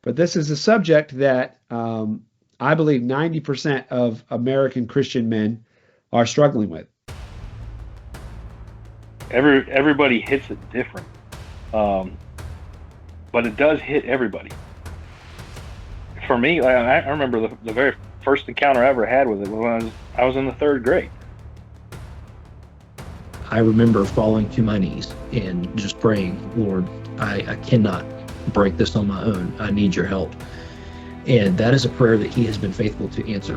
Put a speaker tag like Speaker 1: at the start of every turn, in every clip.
Speaker 1: but this is a subject that I believe 90% of American Christian men are struggling with.
Speaker 2: Everybody hits it different, um, but it does hit everybody. For me, I remember the very first encounter I ever had with it was when I was in the third grade.
Speaker 3: I remember falling to my knees and just praying, Lord, I cannot break this on my own. I need your help. And that is a prayer that he has been faithful to answer.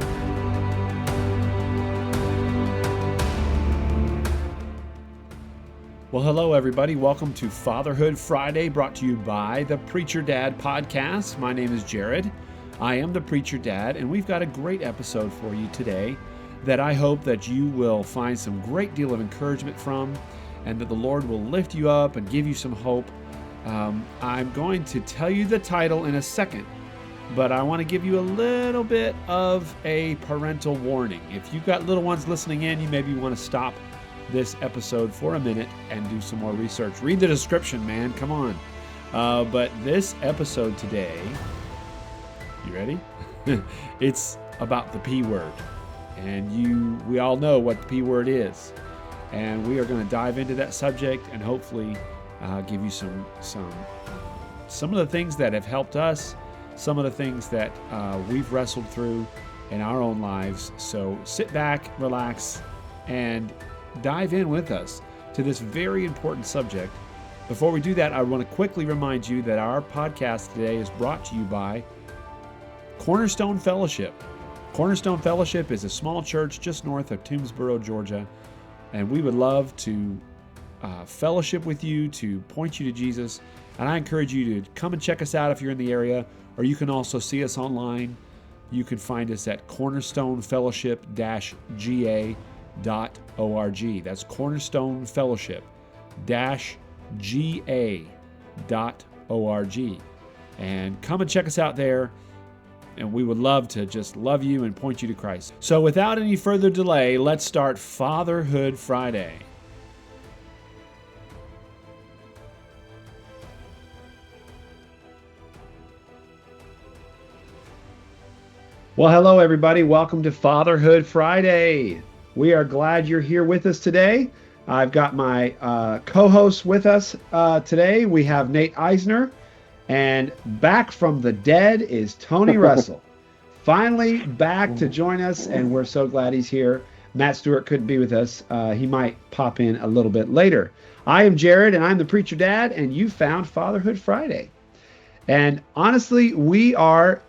Speaker 4: Well, hello, everybody. Welcome to Fatherhood Friday, brought to you by the Preacher Dad Podcast. My name is Jared. I am the Preacher Dad, and we've got a great episode for you today that I hope that you will find some great deal of encouragement from, and that the Lord will lift you up and give you some hope. I'm going to tell you the title in a second, but I want to give you a little bit of a parental warning. If you've got little ones listening in, you maybe want to stop this episode for a minute and do some more research. Read the description, man. Come on. But this episode today, you ready? It's about the P word. And we all know what the P word is. And we are going to dive into that subject and hopefully give you some of the things that have helped us, some of the things that we've wrestled through in our own lives. So sit back, relax, and dive in with us to this very important subject. Before we do that, I want to quickly remind you that our podcast today is brought to you by Cornerstone Fellowship. Cornerstone Fellowship is a small church just north of Toomsboro, Georgia, and we would love to fellowship with you, to point you to Jesus, and I encourage you to come and check us out if you're in the area, or you can also see us online. You can find us at cornerstonefellowship-ga.org. That's cornerstonefellowship-ga.org. And come and check us out there, and we would love to just love you and point you to Christ. So without any further delay, let's start Fatherhood Friday.
Speaker 1: Well, hello, everybody. Welcome to Fatherhood Friday. We are glad you're here with us today. I've got my co-hosts with us today. We have Nate Eisner, and back from the dead is Tony Russell. Finally back to join us, and we're so glad he's here. Matt Stewart couldn't be with us. He might pop in a little bit later. I am Jared, and I'm the Preacher Dad, and you found Fatherhood Friday. And honestly, we are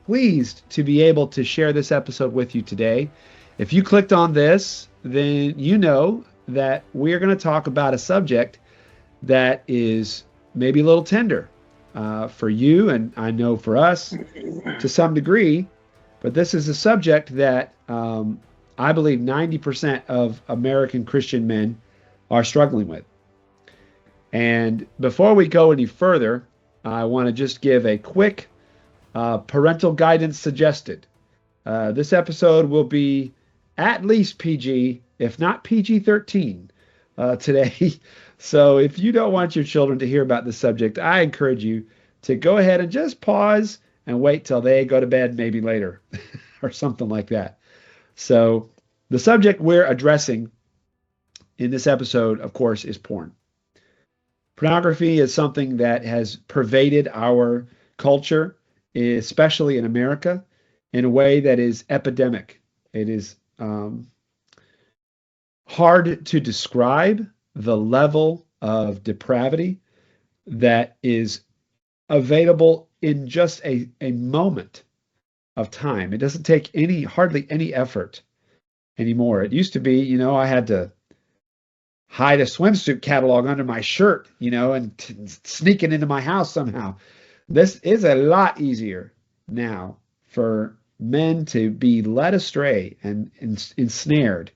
Speaker 1: pleased to be able to share this episode with you today. If you clicked on this, then you know that we are going to talk about a subject that is maybe a little tender for you, and I know for us to some degree, but this is a subject that I believe 90% of American Christian men are struggling with. And before we go any further, I want to just give a quick parental guidance suggested. This episode will be at least PG, if not PG-13 today. So if you don't want your children to hear about this subject, I encourage you to go ahead and just pause and wait till they go to bed, maybe later or something like that. So the subject we're addressing in this episode, of course, is porn. Pornography is something that has pervaded our culture, especially in America, in a way that is epidemic. It is hard to describe the level of depravity that is available in just a moment of time. It doesn't take hardly any effort anymore. It used to be, I had to hide a swimsuit catalog under my shirt, and sneak it into my house somehow. This is a lot easier now for men to be led astray and ensnared.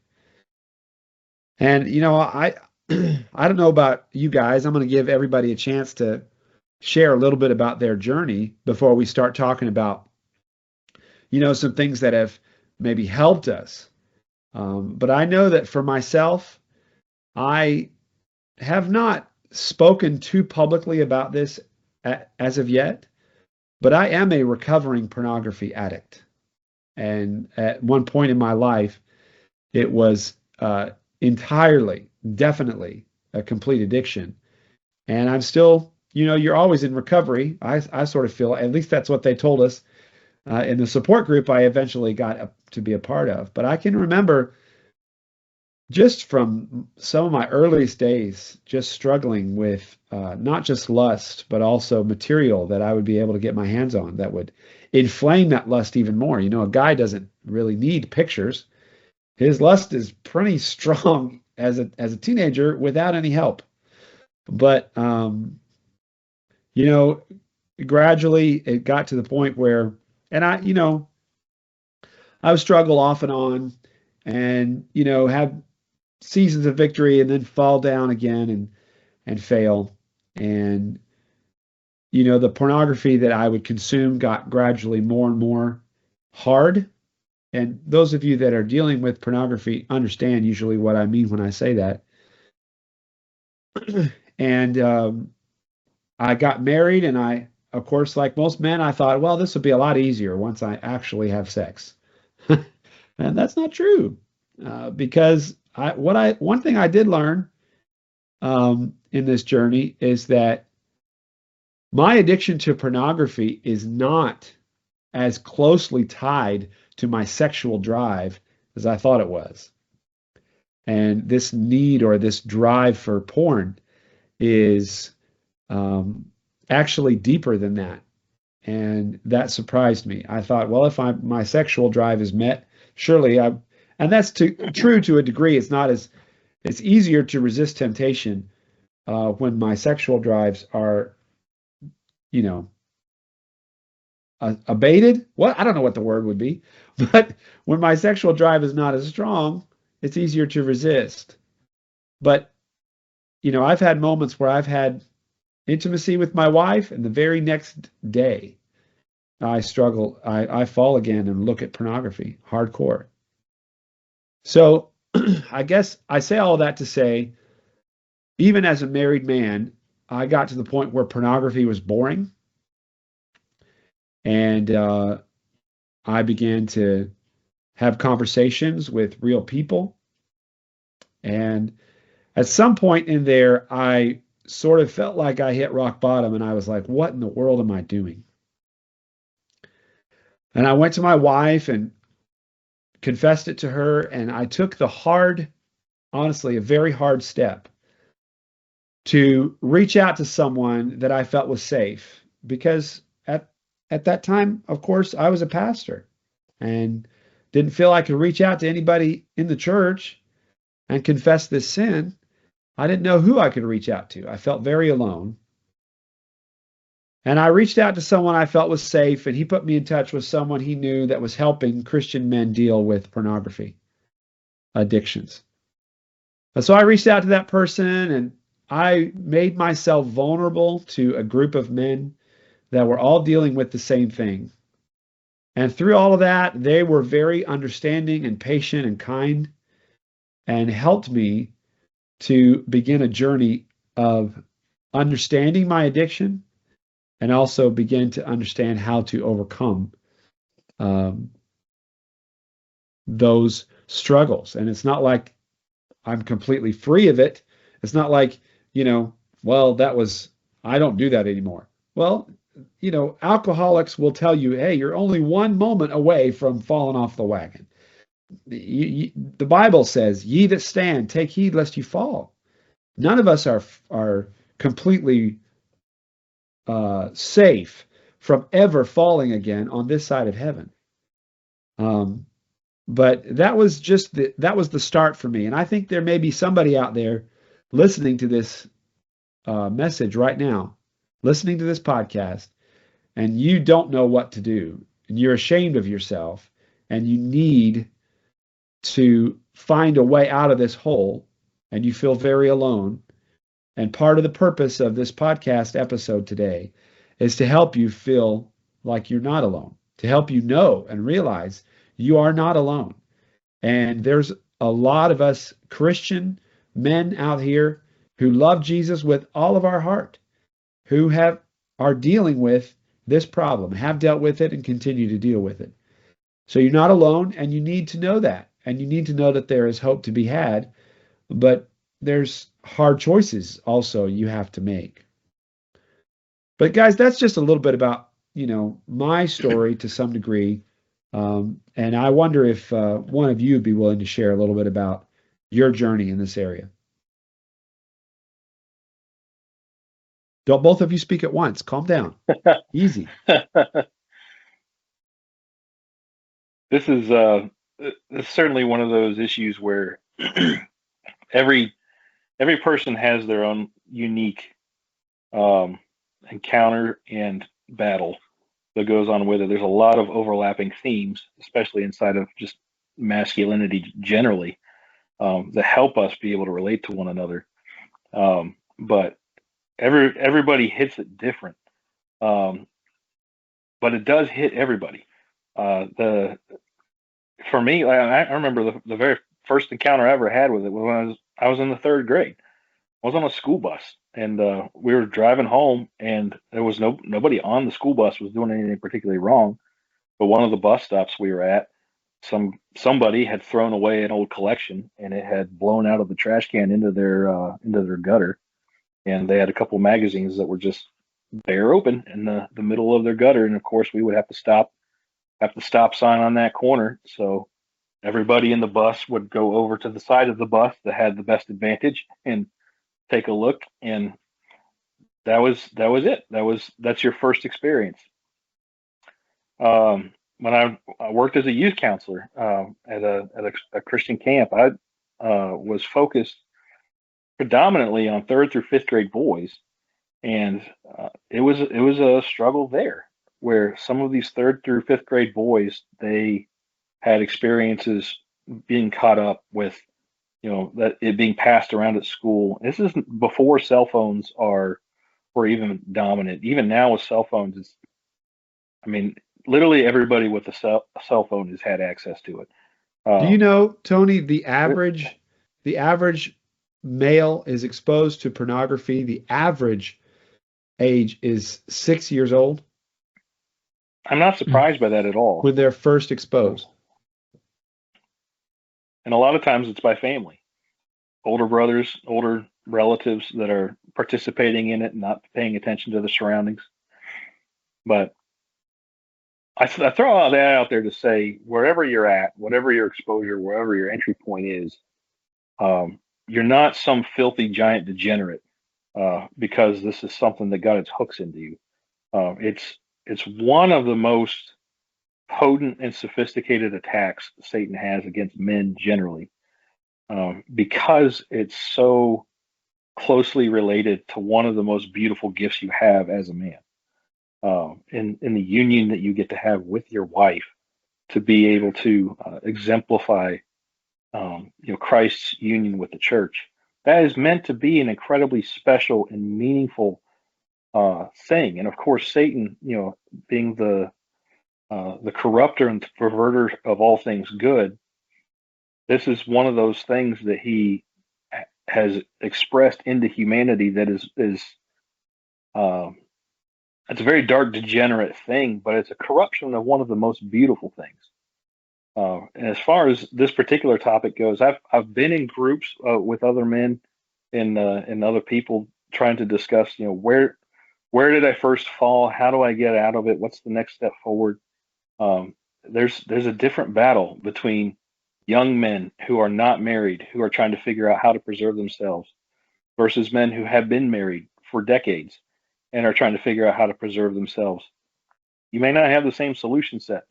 Speaker 1: And, I don't know about you guys. I'm going to give everybody a chance to share a little bit about their journey before we start talking about, some things that have maybe helped us. But I know that for myself, I have not spoken too publicly about this as of yet. But I am a recovering pornography addict. And at one point in my life, it was entirely, definitely a complete addiction. And I'm still, you're always in recovery. I sort of feel, at least that's what they told us in the support group I eventually got to be a part of. But I can remember just from some of my earliest days, just struggling with not just lust, but also material that I would be able to get my hands on that would inflame that lust even more. A guy doesn't really need pictures. His lust is pretty strong as a teenager without any help. But gradually it got to the point where, and I would struggle off and on, and have seasons of victory and then fall down again and fail. And the pornography that I would consume got gradually more and more hard. And those of you that are dealing with pornography understand usually what I mean when I say that. And I got married, and of course, like most men, I thought, well, this will be a lot easier once I actually have sex. And that's not true, because one thing I did learn in this journey is that my addiction to pornography is not as closely tied to my sexual drive as I thought it was. And this need or this drive for porn is actually deeper than that. And that surprised me. I thought, well, if my sexual drive is met, surely and that's true to a degree. It's easier to resist temptation when my sexual drives are, abated. What? I don't know what the word would be, but when my sexual drive is not as strong, it's easier to resist. But, I've had moments where I've had intimacy with my wife, and the very next day, I struggle. I fall again and look at pornography hardcore. So I guess I say all of that to say, even as a married man, I got to the point where pornography was boring. And I began to have conversations with real people. And at some point in there, I sort of felt like I hit rock bottom, and I was like, what in the world am I doing? And I went to my wife and confessed it to her, and I took honestly, a very hard step to reach out to someone that I felt was safe, because at that time, of course, I was a pastor and didn't feel I could reach out to anybody in the church and confess this sin. I didn't know who I could reach out to. I felt very alone. And I reached out to someone I felt was safe, and he put me in touch with someone he knew that was helping Christian men deal with pornography addictions. And so I reached out to that person, and I made myself vulnerable to a group of men that were all dealing with the same thing. And through all of that, they were very understanding and patient and kind, and helped me to begin a journey of understanding my addiction, and also begin to understand how to overcome those struggles. And it's not like I'm completely free of it. It's not like, well, I don't do that anymore. Well, alcoholics will tell you, hey, you're only one moment away from falling off the wagon. The Bible says, ye that stand, take heed lest you fall. None of us are completely safe from ever falling again on this side of heaven. But that was the start for me. And I think there may be somebody out there listening to this message right now, listening to this podcast, and you don't know what to do, and you're ashamed of yourself, and you need to find a way out of this hole, and you feel very alone. And part of the purpose of this podcast episode today is to help you feel like you're not alone, to help you know and realize you are not alone. And there's a lot of us Christian men out here who love Jesus with all of our heart, who are dealing with this problem, have dealt with it, and continue to deal with it. So you're not alone, and you need to know that. And you need to know that there is hope to be had, but there's hard choices also you have to make. But guys, that's just a little bit about, my story to some degree. And I wonder if one of you would be willing to share a little bit about your journey in this area. Don't both of you speak at once. Calm down. Easy.
Speaker 2: This is certainly one of those issues where every person has their own unique encounter and battle that goes on with it. There's a lot of overlapping themes, especially inside of just masculinity generally, that help us be able to relate to one another. But everybody hits it different. But it does hit everybody. For me, I remember the very first encounter I ever had with it was when I was in the third grade. I was on a school bus, and we were driving home, and there was nobody on the school bus was doing anything particularly wrong. But one of the bus stops we were at, somebody had thrown away an old collection, and it had blown out of the trash can into their gutter, and they had a couple magazines that were just bare open in the middle of their gutter, and of course we would have to stop at the stop sign on that corner. So everybody in the bus would go over to the side of the bus that had the best advantage and take a look, and that was it. That's your first experience. When I worked as a youth counselor at a Christian camp, I was focused predominantly on third through fifth grade boys, and it was a struggle there, where some of these third through fifth grade boys, they had experiences being caught up with, that it being passed around at school. This is before cell phones were even dominant. Even now with cell phones, I mean, literally everybody with a cell phone has had access to it.
Speaker 1: Do you know, Tony, the average male is exposed to pornography. The average age is 6 years old
Speaker 2: I'm not surprised by that at all.
Speaker 1: when they're first exposed.
Speaker 2: And a lot of times it's by family, older brothers, older relatives that are participating in it and not paying attention to the surroundings. But I throw all that out there to say, wherever you're at, whatever your exposure, wherever your entry point is, you're not some filthy giant degenerate because this is something that got its hooks into you. It's one of the most potent and sophisticated attacks Satan has against men generally, because it's so closely related to one of the most beautiful gifts you have as a man, in the union that you get to have with your wife, to be able to exemplify, Christ's union with the church. That is meant to be an incredibly special and meaningful thing. And of course, Satan, being the corrupter and perverter of all things good, this is one of those things that he has expressed into humanity that is it's a very dark, degenerate thing, but it's a corruption of one of the most beautiful things. And as far as this particular topic goes, I've been in groups with other men and other people trying to discuss, where did I first fall? How do I get out of it? What's the next step forward? There's a different battle between young men who are not married, who are trying to figure out how to preserve themselves, versus men who have been married for decades and are trying to figure out how to preserve themselves. You may not have the same solution set,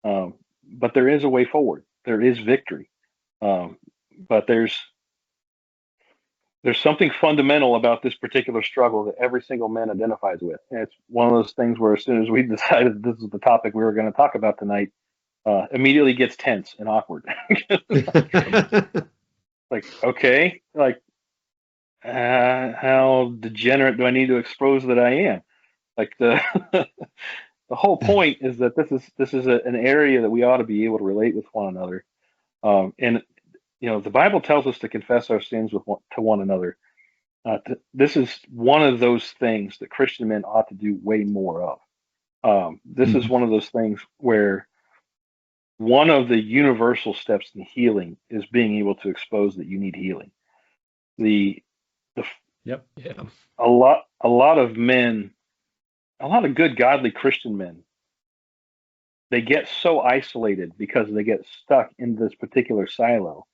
Speaker 2: but there is a way forward. There is victory. But there's something fundamental about this particular struggle that every single man identifies with. And it's one of those things where as soon as we decided this is the topic we were going to talk about tonight, immediately gets tense and awkward. Like, okay, like, how degenerate do I need to expose that I am? Like the the whole point is that this is an area that we ought to be able to relate with one another. And the Bible tells us to confess our sins to one another. This is one of those things that Christian men ought to do way more of. This is one of those things where one of the universal steps in healing is being able to expose that you need healing. The
Speaker 1: Yep.
Speaker 3: Yeah.
Speaker 2: a lot of men, a lot of good godly Christian men, they get so isolated because they get stuck in this particular silo.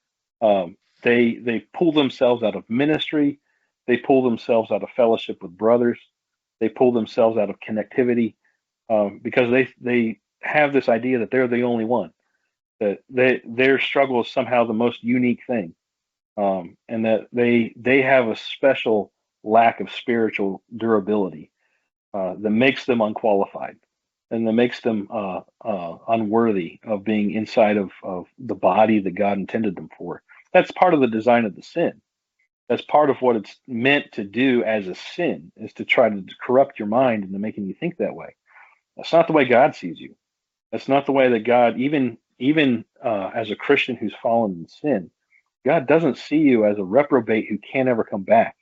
Speaker 2: They pull themselves out of ministry, they pull themselves out of fellowship with brothers, they pull themselves out of connectivity, because they have this idea that they're the only one, that their struggle is somehow the most unique thing, and that they have a special lack of spiritual durability, that makes them unqualified and that makes them unworthy of being inside of the body that God intended them for. That's part of the design of the sin. That's part of what it's meant to do as a sin, is to try to corrupt your mind into making you think that way. That's not the way God sees you. That's not the way that God, even as a Christian who's fallen in sin, God doesn't see you as a reprobate who can't ever come back.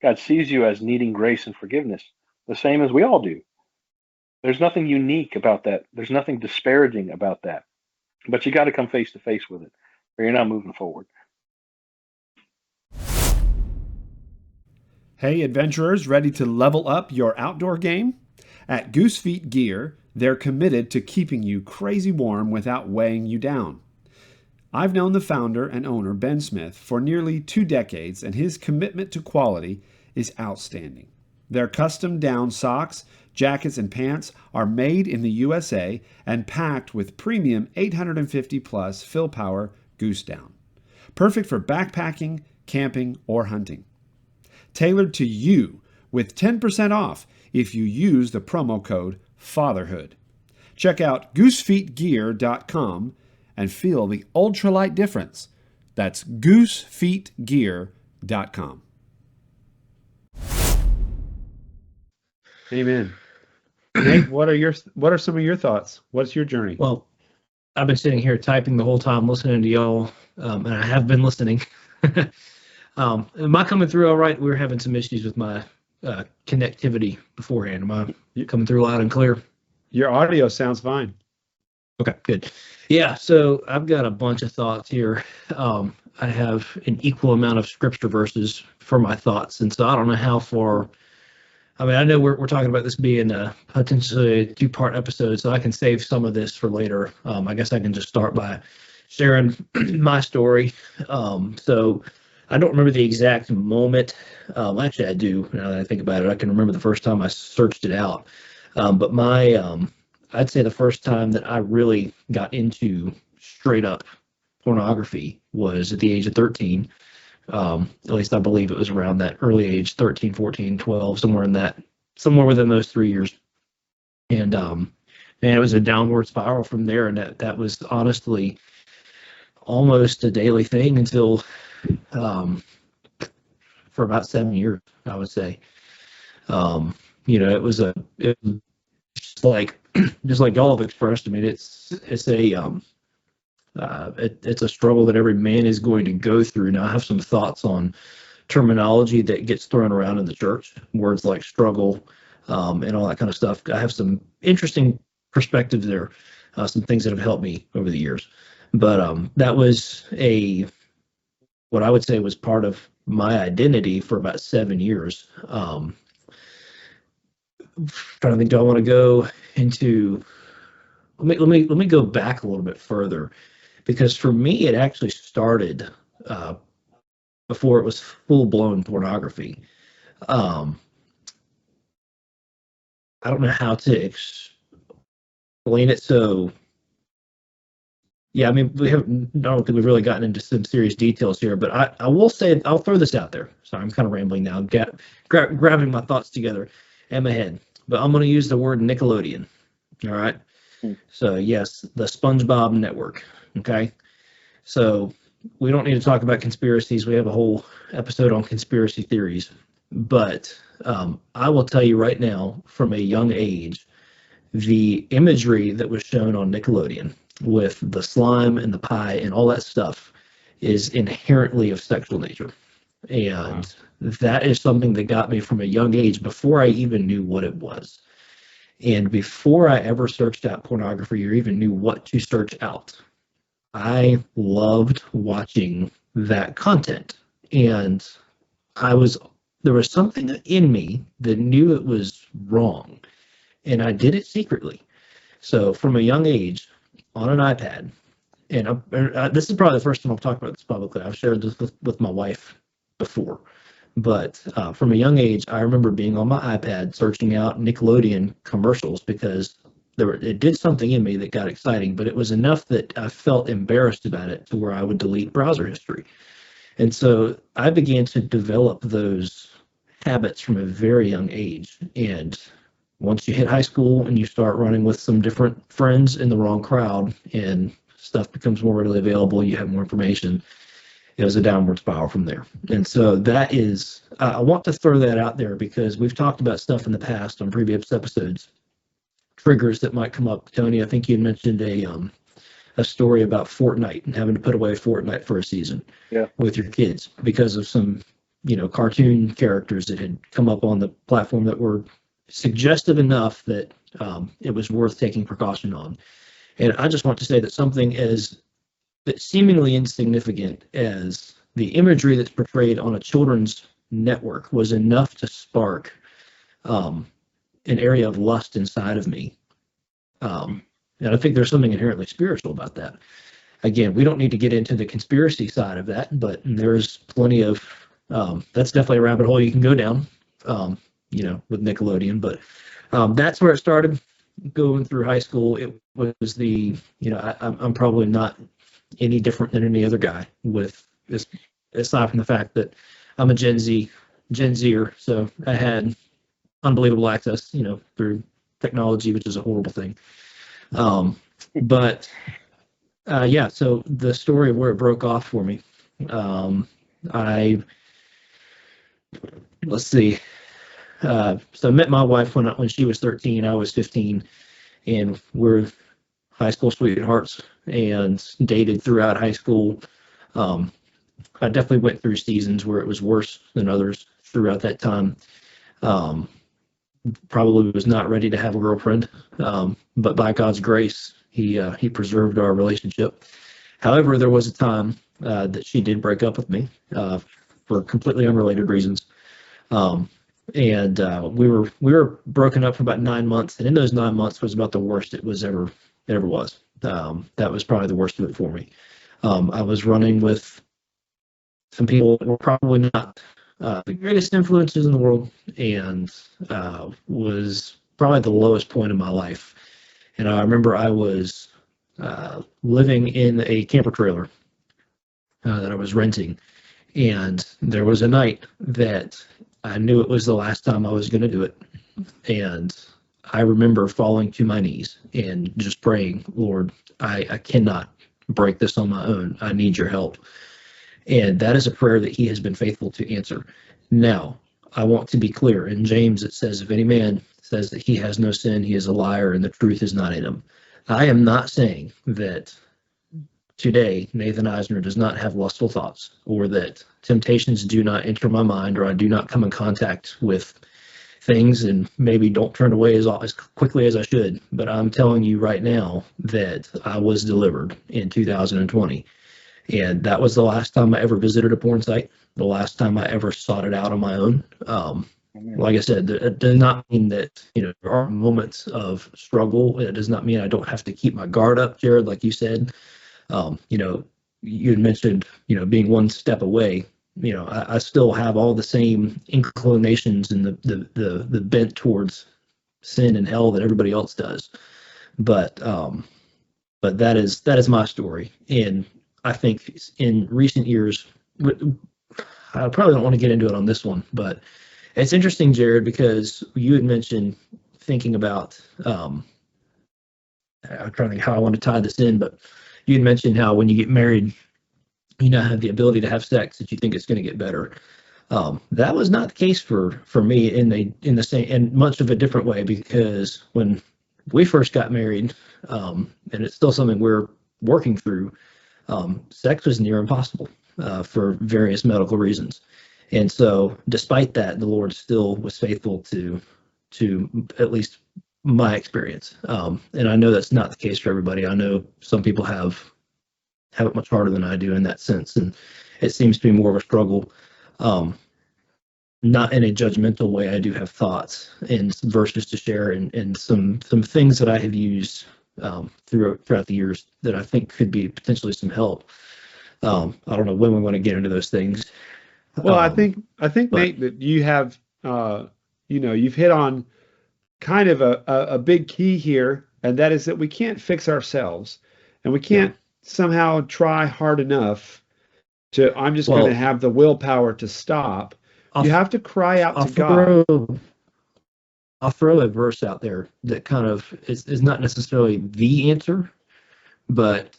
Speaker 2: God sees you as needing grace and forgiveness, the same as we all do. There's nothing unique about that. There's nothing disparaging about that. But you got to come face to face with it, or you're not moving forward.
Speaker 4: Hey, adventurers, ready to level up your outdoor game? At Goose Feet Gear, they're committed to keeping you crazy warm without weighing you down. I've known the founder and owner, Ben Smith, for nearly 2 decades, and his commitment to quality is outstanding. Their custom down socks, jackets, and pants are made in the USA and packed with premium 850 plus fill power goose down. Perfect for backpacking, camping, or hunting. Tailored to you with 10% off if you use the promo code FATHERHOOD. Check out goosefeetgear.com and feel the ultralight difference. That's goosefeetgear.com.
Speaker 1: Amen. Nate, what are some of your thoughts? What's your journey?
Speaker 3: Well, I've been sitting here typing the whole time, listening to y'all, and I have been listening. Am I coming through all right? We were having some issues with my connectivity beforehand. Am I coming through loud and clear?
Speaker 1: Your audio sounds fine.
Speaker 3: Okay, good. Yeah, so I've got a bunch of thoughts here. I have an equal amount of scripture verses for my thoughts, and so I don't know how far. I mean, I know we're talking about this being a potentially a 2-part episode, so I can save some of this for later. I guess I can just start by sharing my story. So I don't remember the exact moment. Actually, I do. Now that I think about it, I can remember the first time I searched it out. But I'd say the first time that I really got into straight up pornography was at the age of 13. At least I believe it was around that early age, 13, 14, 12, somewhere within those 3 years. And it was a downward spiral from there. And that was honestly almost a daily thing until for about 7 years, I would say. It was just like y'all have expressed. I mean, it's a struggle that every man is going to go through. Now, I have some thoughts on terminology that gets thrown around in the church, words like struggle, and all that kind of stuff. I have some interesting perspectives there, some things that have helped me over the years. But that was what I would say was part of my identity for about 7 years. Trying to think, do I want to go into? Let me go back a little bit further, because for me it actually started before it was full blown pornography. I don't know how to explain it. So yeah, I mean, I don't think we've really gotten into some serious details here, but I will say, I'll throw this out there. Sorry, I'm kind of rambling now. Grabbing my thoughts together in my head. But I'm going to use the word Nickelodeon. All right. So yes, the SpongeBob Network. Okay. So we don't need to talk about conspiracies. We have a whole episode on conspiracy theories. But I will tell you right now, from a young age, the imagery that was shown on Nickelodeon with the slime and the pie and all that stuff is inherently of sexual nature. And that is something that got me from a young age before I even knew what it was. And before I ever searched out pornography or even knew what to search out, I loved watching that content. And there was something in me that knew it was wrong, and I did it secretly. So from a young age, on an iPad, and this is probably the first time I've talked about this publicly. I've shared this with my wife before, but from a young age, I remember being on my iPad searching out Nickelodeon commercials because it did something in me that got exciting, but it was enough that I felt embarrassed about it to where I would delete browser history. And so I began to develop those habits from a very young age. And once you hit high school and you start running with some different friends in the wrong crowd and stuff becomes more readily available, you have more information, it was a downward spiral from there. And so that is, I want to throw that out there because we've talked about stuff in the past on previous episodes, triggers that might come up. Tony, I think you mentioned a story about Fortnite and having to put away Fortnite for a season with your kids because of some, cartoon characters that had come up on the platform that were suggestive enough that it was worth taking precaution on. And I just want to say that something as seemingly insignificant as the imagery that's portrayed on a children's network was enough to spark an area of lust inside of me. And I think there's something inherently spiritual about that. Again, we don't need to get into the conspiracy side of that, but there's plenty of, that's definitely a rabbit hole you can go down, with Nickelodeon. But that's where it started. Going through high school, it was I'm probably not any different than any other guy with this, aside from the fact that I'm a Gen Zer, so I had unbelievable access, through technology, which is a horrible thing. So the story of where it broke off for me, so I met my wife when she was 13, I was 15, and we're high school sweethearts and dated throughout high school. I definitely went through seasons where it was worse than others throughout that time. Probably was not ready to have a girlfriend, but by God's grace, he preserved our relationship. However, there was a time that she did break up with me for completely unrelated reasons, and we were broken up for about 9 months, and in those 9 months was about the worst it ever was. That was probably the worst of it for me. I was running with some people that were probably not the greatest influences in the world, and was probably the lowest point in my life. And I remember I was living in a camper trailer that I was renting, and there was a night that I knew it was the last time I was going to do it. And I remember falling to my knees and just praying, Lord, I cannot break this on my own. I need your help. And that is a prayer that he has been faithful to answer. Now, I want to be clear. In James, it says, if any man says that he has no sin, he is a liar, and the truth is not in him. I am not saying that today Nathan Eisner does not have lustful thoughts, or that temptations do not enter my mind, or I do not come in contact with things and maybe don't turn away as quickly as I should. But I'm telling you right now that I was delivered in 2020. And that was the last time I ever visited a porn site, the last time I ever sought it out on my own. Like I said, it does not mean that, there are moments of struggle. It does not mean I don't have to keep my guard up, Jared, like you said. You had mentioned, being one step away. I still have all the same inclinations and the bent towards sin and hell that everybody else does. But that is my story. And I think in recent years, I probably don't want to get into it on this one, but it's interesting, Jared, because you had mentioned thinking about, I'm trying to think how I want to tie this in, but you had mentioned how when you get married, you now have the ability to have sex that you think it's going to get better. That was not the case for me in the same, in much of a different way, because when we first got married, and it's still something we're working through, sex was near impossible for various medical reasons. And so despite that, the Lord still was faithful to at least my experience. And I know that's not the case for everybody. I know some people have it much harder than I do in that sense, and it seems to be more of a struggle. Um, Not in a judgmental way. I do have thoughts and some verses to share, and some things that I have used throughout the years that I think could be potentially some help. I don't know when we want to get into those things.
Speaker 1: Well,
Speaker 3: Um,
Speaker 1: I think
Speaker 3: but
Speaker 1: Nate, that you have you've hit on kind of a big key here, and that is that we can't fix ourselves, and we
Speaker 3: yeah,
Speaker 1: can't somehow try hard enough to, I'm just going to
Speaker 3: well,
Speaker 1: have the willpower to stop.
Speaker 3: I'll
Speaker 1: You have to cry out
Speaker 3: I'll
Speaker 1: to God.
Speaker 3: throw a verse out there that kind of is not necessarily the answer, but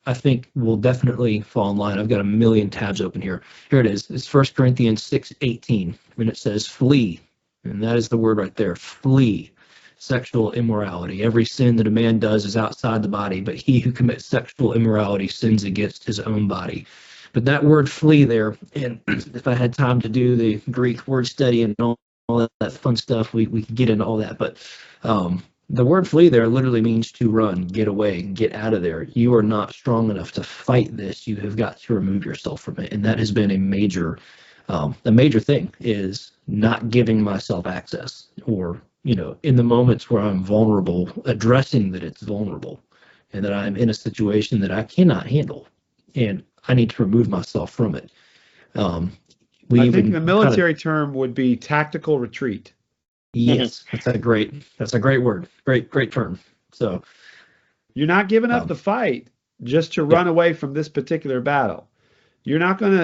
Speaker 3: I think will definitely fall in line. I've got a million tabs open here. Here it is. It's 1 Corinthians 6:18, and it says, "Flee," and that is the word right there. Flee sexual immorality. Every sin that a man does is outside the body, but he who commits sexual immorality sins against his own body. But that word "flee" there, and if I had time to do the Greek word study and all that fun stuff, we could get into all that. But the word "flee" there literally means to run, get away, get out of there. You are not strong enough to fight this. You have got to remove yourself from it, and that has been a major thing is not giving myself access, or in the moments where I'm vulnerable, addressing that it's vulnerable, and that I'm in a situation that I cannot handle, and I need to remove myself from it. Um, we
Speaker 1: I think the
Speaker 3: even kind of
Speaker 1: military term would be tactical retreat.
Speaker 3: Yes, that's a great word, great term. So
Speaker 1: You're not giving up
Speaker 3: um,
Speaker 1: the fight just to
Speaker 3: yeah,
Speaker 1: run away from this particular battle. You're not giving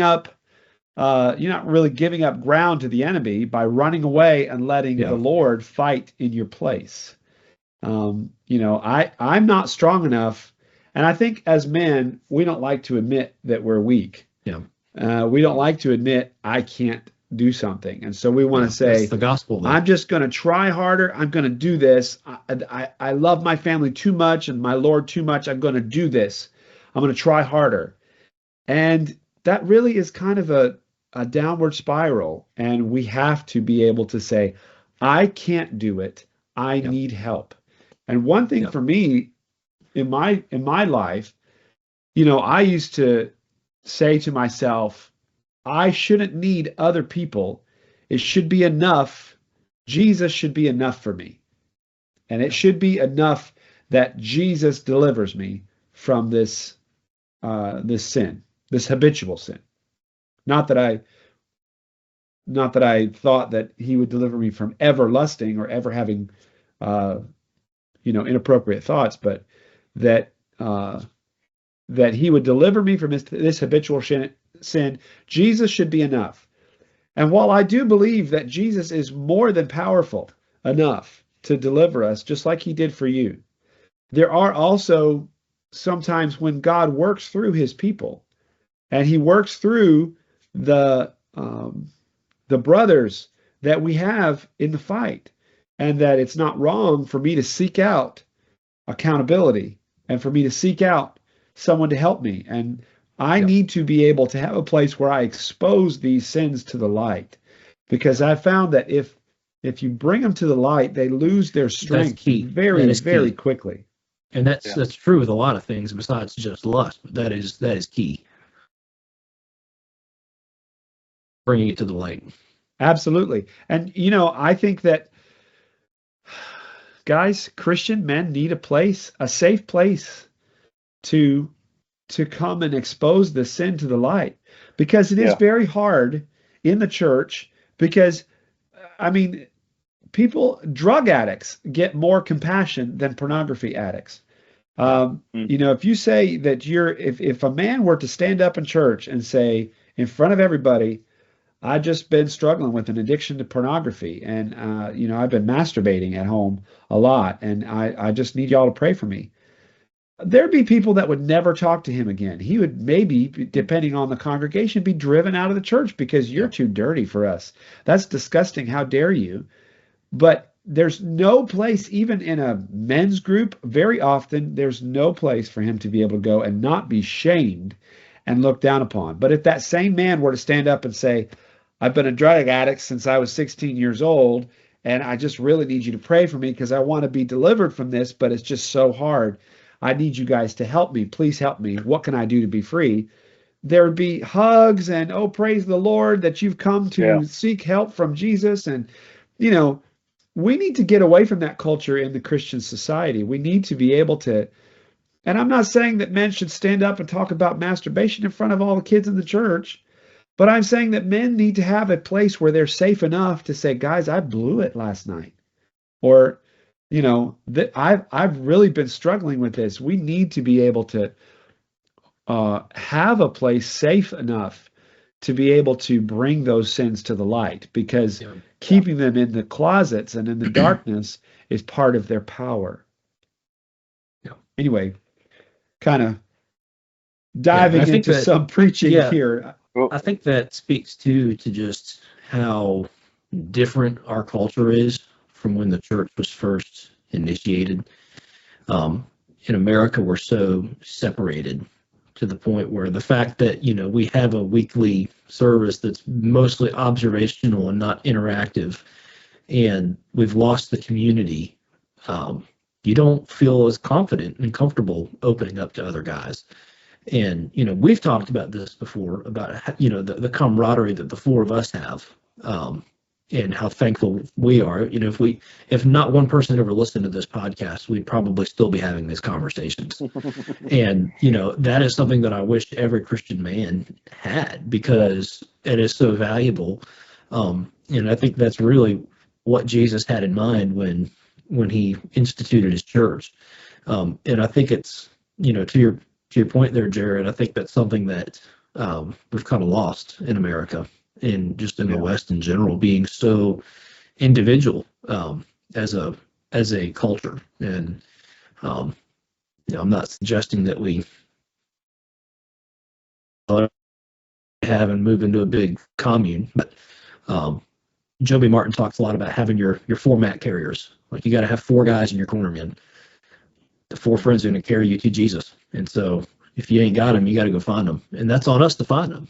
Speaker 1: up. You're not really giving up ground to the enemy by running away and letting
Speaker 3: yeah,
Speaker 1: the Lord fight in your place. I'm not strong enough, and I think as men, we don't like to admit that we're weak.
Speaker 3: yeah,
Speaker 1: We don't like to admit I can't do something, and so we want
Speaker 3: yeah.
Speaker 1: to
Speaker 3: That's
Speaker 1: say,
Speaker 3: the gospel, though.
Speaker 1: I'm just going to try harder. I'm going to do this. I love my family too much and my Lord too much. I'm going to do this. I'm going to try harder. And that really is kind of a downward spiral. And we have to be able to say, I can't do it. I
Speaker 3: Yeah,
Speaker 1: need help. And one thing
Speaker 3: yeah,
Speaker 1: for me in my life, I used to say to myself, I shouldn't need other people. It should be enough. Jesus should be enough for me. And it
Speaker 3: yeah,
Speaker 1: should be enough that Jesus delivers me from this sin, this habitual sin. Not that I not that I thought that he would deliver me from ever lusting or ever having uh, inappropriate thoughts, but that uh, that he would deliver me from this habitual sin. Jesus should be enough. And while I do believe that Jesus is more than powerful enough to deliver us, just like he did for you, there are also sometimes when God works through his people and he works through the um, the brothers that we have in the fight, and that it's not wrong for me to seek out accountability and for me to seek out someone to help me. And I
Speaker 3: yeah.
Speaker 1: need to be able to have a place where I expose these sins to the light, because I found that if you bring them to the light, they lose their
Speaker 3: That's
Speaker 1: strength
Speaker 3: key. That
Speaker 1: very,
Speaker 3: is
Speaker 1: very
Speaker 3: key,
Speaker 1: quickly.
Speaker 3: and that's
Speaker 2: Yeah.
Speaker 3: that's true with a lot of things besides just lust. But that is key. Bringing it to the light.
Speaker 1: Absolutely. And I think that guys, Christian men need a place, a safe place to come and expose the sin to the light, because it is
Speaker 2: Yeah.
Speaker 1: very hard in the church, because I mean, drug addicts get more compassion than pornography addicts.
Speaker 3: Yeah,
Speaker 2: Mm.
Speaker 1: If you say that if a man were to stand up in church and say in front of everybody, I just been struggling with an addiction to pornography, and I've been masturbating at home a lot, and I just need y'all to pray for me. There'd be people that would never talk to him again. He would maybe, depending on the congregation, be driven out of the church because you're
Speaker 3: yeah,
Speaker 1: too dirty for us. That's disgusting. How dare you? But there's no place, even in a men's group, very often, there's no place for him to be able to go and not be shamed and looked down upon. But if that same man were to stand up and say, I've been a drug addict since I was 16 years old, and I just really need you to pray for me because I want to be delivered from this, but it's just so hard. I need you guys to help me. Please help me. What can I do to be free? There would be hugs and, oh, praise the Lord that you've come
Speaker 2: Yeah.
Speaker 1: to seek help from Jesus. And, you know, we need to get away from that culture in the Christian society. We need to be able to, and I'm not saying that men should stand up and talk about masturbation in front of all the kids in the church, but I'm saying that men need to have a place where they're safe enough to say, guys, I blew it last night. Or, that I've really been struggling with this. We need to be able to have a place safe enough to be able to bring those sins to the light, because keeping them in the closets and in the darkness is part of their power. Anyway, kind of diving into some preaching here.
Speaker 3: I think that speaks to just how different our culture is from when the church was first initiated. In America, we're so separated to the point where the fact that, we have a weekly service that's mostly observational and not interactive, and we've lost the community. You don't feel as confident and comfortable opening up to other guys. And, we've talked about this before, about, the camaraderie that the four of us have, and how thankful we are. If not one person ever listened to this podcast, we'd probably still be having these conversations. And, that is something that I wish every Christian man had, because it is so valuable. And I think that's really what Jesus had in mind when he instituted his church. And I think it's, to your point there, Jared, I think that's something that we've kind of lost in America, and just in the West in general, being so individual as a culture. And I'm not suggesting that we have and move into a big commune, but Joby Martin talks a lot about having your format carriers. Like, you got to have four guys in your corner, man. The four friends are going to carry you to Jesus. And so if you ain't got them, you got to go find them. And that's on us to find them.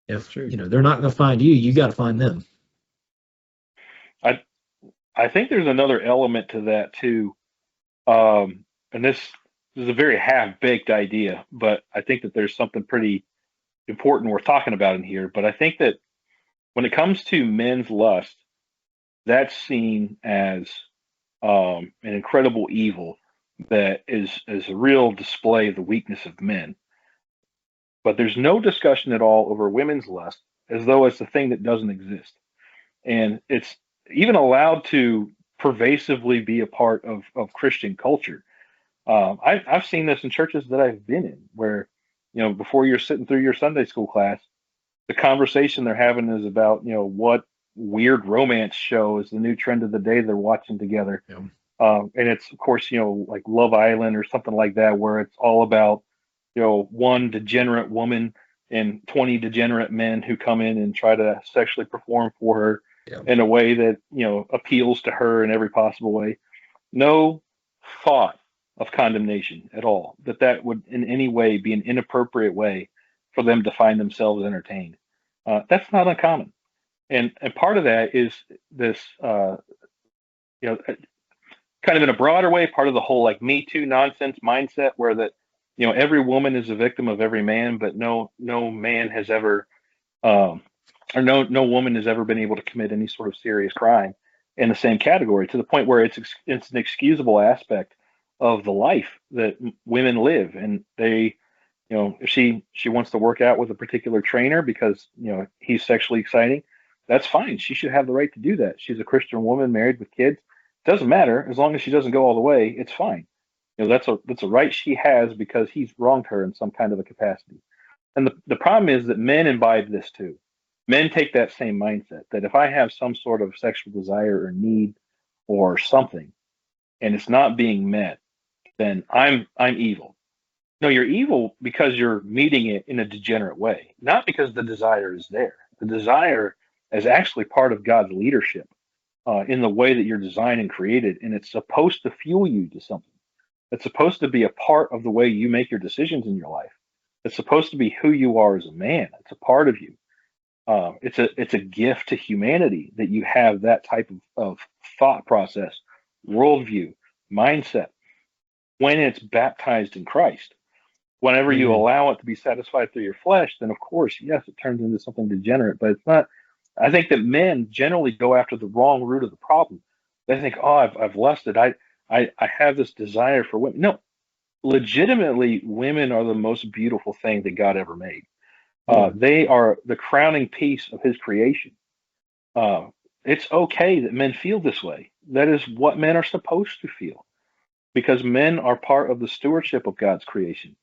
Speaker 3: If they're not going to find you, you got to find them.
Speaker 2: I think there's another element to that too. And this is a very half-baked idea, but I think that there's something pretty important worth talking about in here. But I think that when it comes to men's lust, that's seen as an incredible evil that is a real display of the weakness of men. But there's no discussion at all over women's lust, as though it's a thing that doesn't exist. And it's even allowed to pervasively be a part of Christian culture. I've seen this in churches that I've been in, where, before you're sitting through your Sunday school class, the conversation they're having is about, what weird romance show is the new trend of the day they're watching together.
Speaker 3: Yeah.
Speaker 2: And it's, of course, like Love Island or something like that, where it's all about, one degenerate woman and 20 degenerate men who come in and try to sexually perform for her in a way that, appeals to her in every possible way. No thought of condemnation at all, that would in any way be an inappropriate way for them to find themselves entertained. That's not uncommon. And part of that is this, kind of in a broader way, part of the whole like Me Too nonsense mindset, where that, every woman is a victim of every man, but no man has ever, or no woman has ever been able to commit any sort of serious crime in the same category, to the point where it's an excusable aspect of the life that women live. And they, if she wants to work out with a particular trainer because, he's sexually exciting, that's fine. She should have the right to do that. She's a Christian woman married with kids. Doesn't matter, as long as she doesn't go all the way, it's fine. That's a right she has because he's wronged her in some kind of a capacity. And the problem is that men imbibe this too. Men take that same mindset, that if I have some sort of sexual desire or need or something, and it's not being met, then I'm evil. No, you're evil because you're meeting it in a degenerate way, not because the desire is there. The desire is actually part of God's leadership in the way that you're designed and created, and it's supposed to fuel you to something. It's supposed to be a part of the way you make your decisions in your life. It's supposed to be who you are as a man. It's a part of you. It's a gift to humanity that you have that type of thought process, worldview, mindset, when it's baptized in Christ. Whenever you
Speaker 1: Amen.
Speaker 2: allow it to be satisfied through your flesh, then of course, yes, it turns into something degenerate, but it's not. I think that men generally go after the wrong root of the problem. They think, oh, I've lusted. I have this desire for women. No, legitimately, women are the most beautiful thing that God ever made.
Speaker 1: Yeah.
Speaker 2: They are the crowning piece of his creation. Uh, it's okay that men feel this way. That is what men are supposed to feel because men are part of the stewardship of God's creation.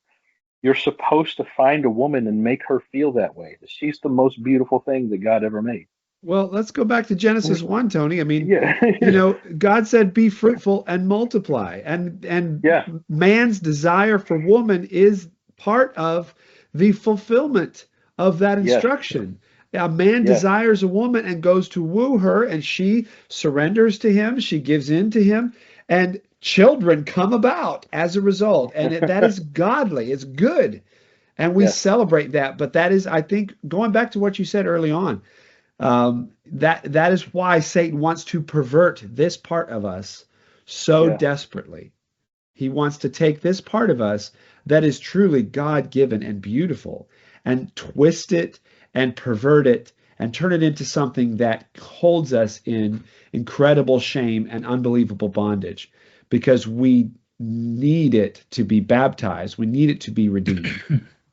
Speaker 2: You're supposed to find a woman and make her feel that way, that she's the most beautiful thing that God ever made.
Speaker 1: Well, let's go back to Genesis 1, Tony. I mean,
Speaker 2: Yeah.
Speaker 1: God said, "Be fruitful and multiply," and
Speaker 2: Yeah.
Speaker 1: man's desire for woman is part of the fulfillment of that
Speaker 2: Yes.
Speaker 1: instruction. A man
Speaker 2: Yes.
Speaker 1: desires a woman and goes to woo her, and she surrenders to him. She gives in to him, and children come about as a result. And that is godly. It's good, and we
Speaker 2: Yes.
Speaker 1: celebrate that. But that is, I think, going back to what you said early on. That is why Satan wants to pervert this part of us so
Speaker 2: Yes.
Speaker 1: desperately. He wants to take this part of us that is truly God-given and beautiful and twist it and pervert it and turn it into something that holds us in incredible shame and unbelievable bondage because we need it to be baptized. We need it to be redeemed.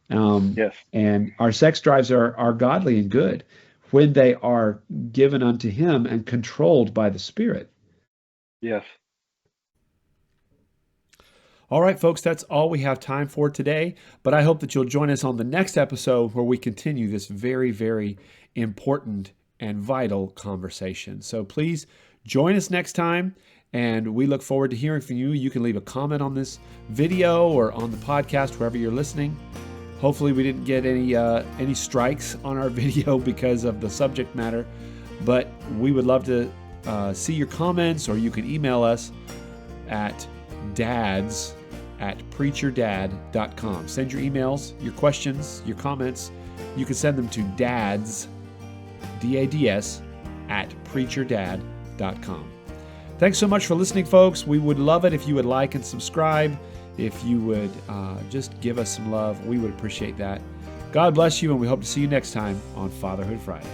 Speaker 2: Yes.
Speaker 1: And our sex drives are godly and good when they are given unto him and controlled by the Spirit.
Speaker 2: Yes.
Speaker 4: All right, folks, that's all we have time for today. But I hope that you'll join us on the next episode where we continue this very, very important and vital conversation. So please join us next time, and we look forward to hearing from you. You can leave a comment on this video or on the podcast, wherever you're listening. Hopefully we didn't get any strikes on our video because of the subject matter, but we would love to see your comments, or you can email us at dads@preacherdad.com. Send your emails, your questions, your comments. You can send them to dads, DADS, @preacherdad.com. Thanks so much for listening, folks. We would love it if you would like and subscribe. If you would just give us some love, we would appreciate that. God bless you, and we hope to see you next time on Fatherhood Friday.